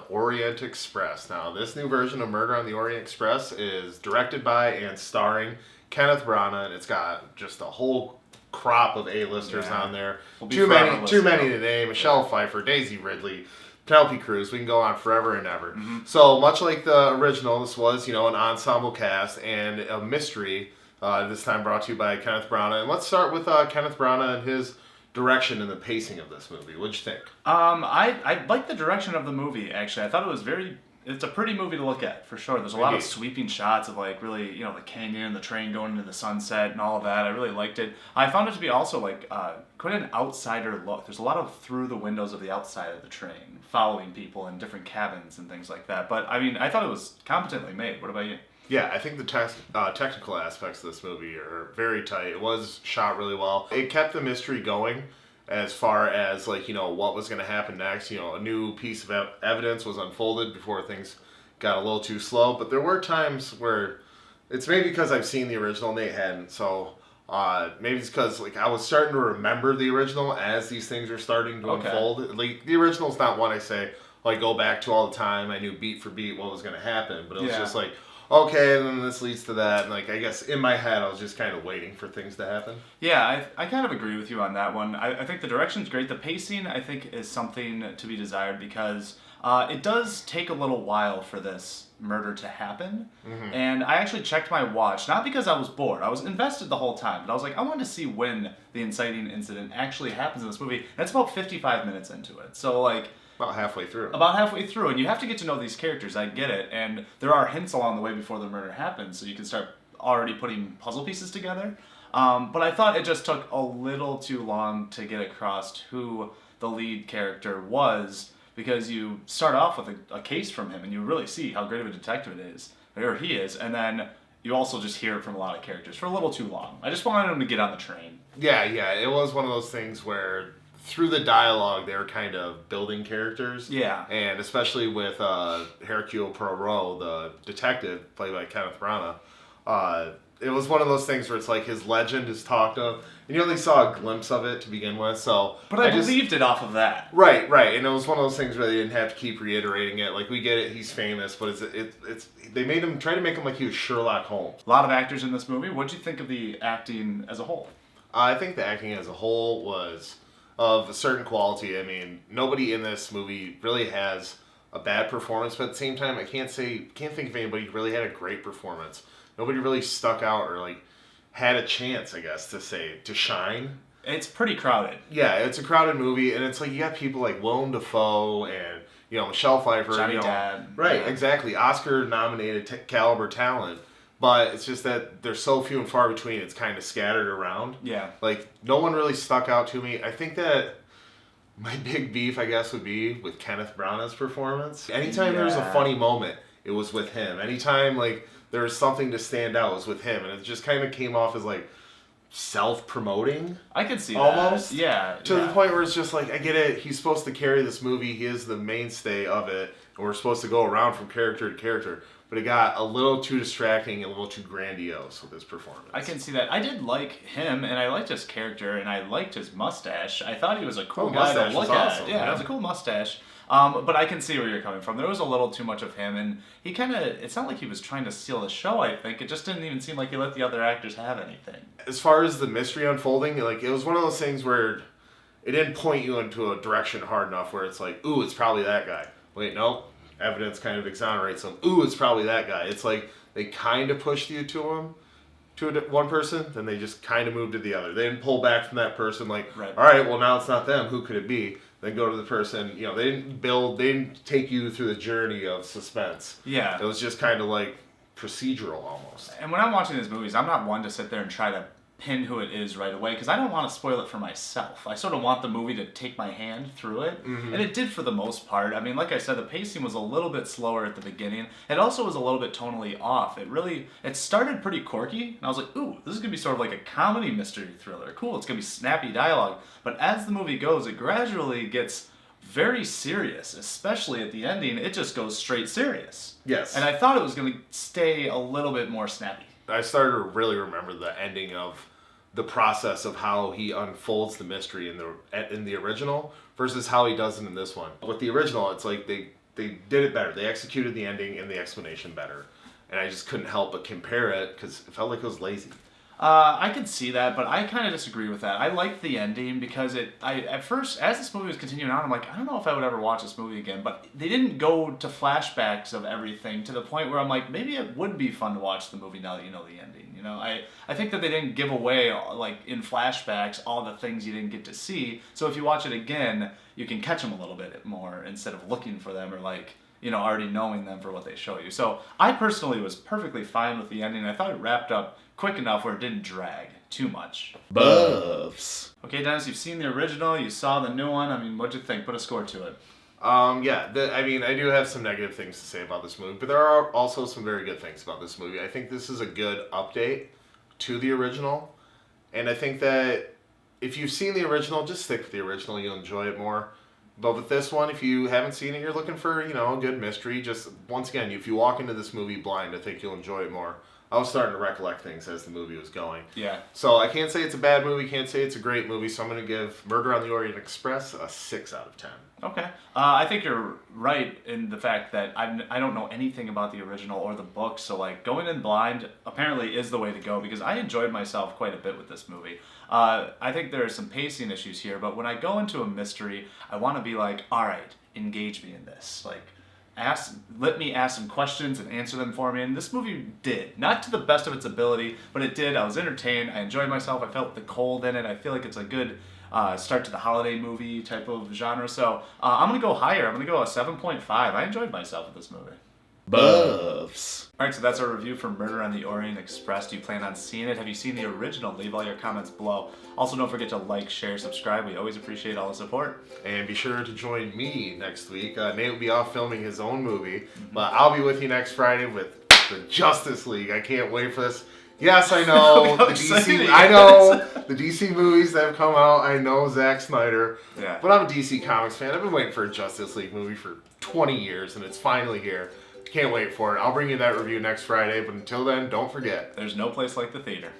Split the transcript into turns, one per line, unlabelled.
Orient Express. Now, this new version of Murder on the Orient Express is directed by and starring Kenneth Branagh, and it's got just a whole crop of A-listers on there. Too many to name. Michelle Pfeiffer, Daisy Ridley, Penelope Cruz. We can go on forever and ever. So much like the original, this was, an ensemble cast and a mystery. This time brought to you by Kenneth Branagh. And let's start with Kenneth Branagh and his direction and the pacing of this movie. What'd you think?
I like the direction of the movie, actually. I thought it was it's a pretty movie to look at, for sure. There's a lot of sweeping shots of, really, the canyon, the train going into the sunset and all of that. I really liked it. I found it to be also, quite an outsider look. There's a lot of through the windows of the outside of the train, following people in different cabins and things like that. But, I thought it was competently made. What about you?
Yeah, I think the technical aspects of this movie are very tight. It was shot really well. It kept the mystery going as far as, what was going to happen next. A new piece of evidence was unfolded before things got a little too slow. But there were times where, it's maybe because I've seen the original, Nate hadn't, so maybe it's because, I was starting to remember the original as these things are starting to unfold. The original's not one I say, go back to all the time. I knew beat for beat what was going to happen, but it was just okay, and then this leads to that, and I guess in my head I was just kind of waiting for things to happen.
Yeah, I kind of agree with you on that one. I think the direction's great. The pacing, I think, is something to be desired because it does take a little while for this murder to happen. And I actually checked my watch, not because I was bored. I was invested the whole time, but I was I wanted to see when the inciting incident actually happens in this movie. And it's about 55 minutes into it. So,
about halfway through.
And you have to get to know these characters, I get it, and there are hints along the way before the murder happens, so you can start already putting puzzle pieces together. But I thought it just took a little too long to get across who the lead character was, because you start off with a case from him, and you really see how great of a detective it is, or he is, and then you also just hear it from a lot of characters for a little too long. I just wanted him to get on the train.
Yeah, it was one of those things where through the dialogue, they were kind of building characters.
Yeah.
And especially with Hercule Poirot, the detective, played by Kenneth Branagh, it was one of those things where it's his legend is talked of, and you only saw a glimpse of it to begin with, so...
But I believed it off of that.
Right, and it was one of those things where they didn't have to keep reiterating it. We get it, he's famous, but they made him, try to make him like he was Sherlock Holmes.
A lot of actors in this movie. What did you think of the acting as a whole?
I think the acting as a whole was of a certain quality. I mean, nobody in this movie really has a bad performance, but at the same time, I can't think of anybody who really had a great performance. Nobody really stuck out or had a chance, I guess, to shine.
It's pretty crowded.
Yeah, it's a crowded movie, and it's you got people like Willem Dafoe and Michelle Pfeiffer,
Johnny Depp.
Right, exactly, Oscar-nominated caliber talent. But it's just that they're so few and far between, it's kind of scattered around.
Yeah.
No one really stuck out to me. I think that my big beef, I guess, would be with Kenneth Branagh's performance. Anytime there was a funny moment, it was with him. Anytime, there was something to stand out, it was with him. And it just kind of came off as, self-promoting.
I could see
almost.
That. Yeah.
To the point where it's just I get it, he's supposed to carry this movie, he is the mainstay of it, and we're supposed to go around from character to character. But it got a little too distracting and a little too grandiose with his performance.
I can see that. I did like him, and I liked his character, and I liked his mustache. I thought he was a cool guy to look at.
Awesome,
yeah, it was a cool mustache. But I can see where you're coming from. There was a little too much of him, and he it's not like he was trying to steal the show, I think. It just didn't even seem like he let the other actors have anything.
As far as the mystery unfolding, it was one of those things where it didn't point you into a direction hard enough where it's ooh, it's probably that guy. Wait, no. Evidence kind of exonerates him. Ooh, it's probably that guy. It's they kind of pushed you to him, to one person, then they just kind of moved to the other. They didn't pull back from that person
right.
All right, well, now it's not them. Who could it be? Then go to the person. They didn't take you through the journey of suspense.
Yeah.
It was just kind of procedural almost.
And when I'm watching these movies, I'm not one to sit there and try to pin who it is right away, because I don't want to spoil it for myself. I sort of want the movie to take my hand through it, and it did for the most part. I mean, like I said, the pacing was a little bit slower at the beginning. It also was a little bit tonally off. It started pretty quirky, and I was like, ooh, this is going to be sort of like a comedy mystery thriller. Cool, it's going to be snappy dialogue. But as the movie goes, it gradually gets very serious, especially at the ending. It just goes straight serious.
Yes.
And I thought it was going to stay a little bit more snappy.
I started to really remember the ending of the process of how he unfolds the mystery in the original versus how he does it in this one. With the original, it's they they did it better. They executed the ending and the explanation better. And I just couldn't help but compare it because it felt like it was lazy.
I can see that, but I kind of disagree with that. I liked the ending because at first, as this movie was continuing on, I'm like, I don't know if I would ever watch this movie again. But they didn't go to flashbacks of everything to the point where I'm like, maybe it would be fun to watch the movie now that you know the ending. You know, I think that they didn't give away, like, in flashbacks, all the things you didn't get to see. So if you watch it again, you can catch them a little bit more instead of looking for them or, like, you know, already knowing them for what they show you. So I personally was perfectly fine with the ending. I thought it wrapped up quick enough where it didn't drag too much.
Buffs.
Okay, Dennis, you've seen the original, you saw the new one. I mean, what'd you think? Put a score to it.
I mean, I do have some negative things to say about this movie, but there are also some very good things about this movie. I think this is a good update to the original, and I think that if you've seen the original, just stick with the original. You'll enjoy it more. But with this one, if you haven't seen it, you're looking for, you know, a good mystery. Just, once again, if you walk into this movie blind, I think you'll enjoy it more. I was starting to recollect things as the movie was going.
Yeah.
So I can't say it's a bad movie, can't say it's a great movie, so I'm going to give Murder on the Orient Express a 6 out of 10.
Okay. I think you're right in the fact that I don't know anything about the original or the book, so, like, going in blind apparently is the way to go because I enjoyed myself quite a bit with this movie. I think there are some pacing issues here, but when I go into a mystery, I want to be like, all right, engage me in this. Like, let me ask some questions and answer them for me. And this movie did. Not to the best of its ability, but it did. I was entertained. I enjoyed myself. I felt the cold in it. I feel like it's a good start to the holiday movie type of genre. So I'm going to go higher. I'm going to go a 7.5. I enjoyed myself with this movie.
Buffs.
Alright, so that's our review for Murder on the Orient Express. Do you plan on seeing it? Have you seen the original? Leave all your comments below. Also, don't forget to like, share, subscribe. We always appreciate all the support.
And be sure to join me next week. Nate will be off filming his own movie, but I'll be with you next Friday with the Justice League. I can't wait for this. Yes, I know the DC. I know the DC movies that have come out. I know Zack Snyder, but I'm a DC Comics fan. I've been waiting for a Justice League movie for 20 years, and it's finally here. Can't wait for it. I'll bring you that review next Friday, but until then, don't forget.
There's no place like the theater.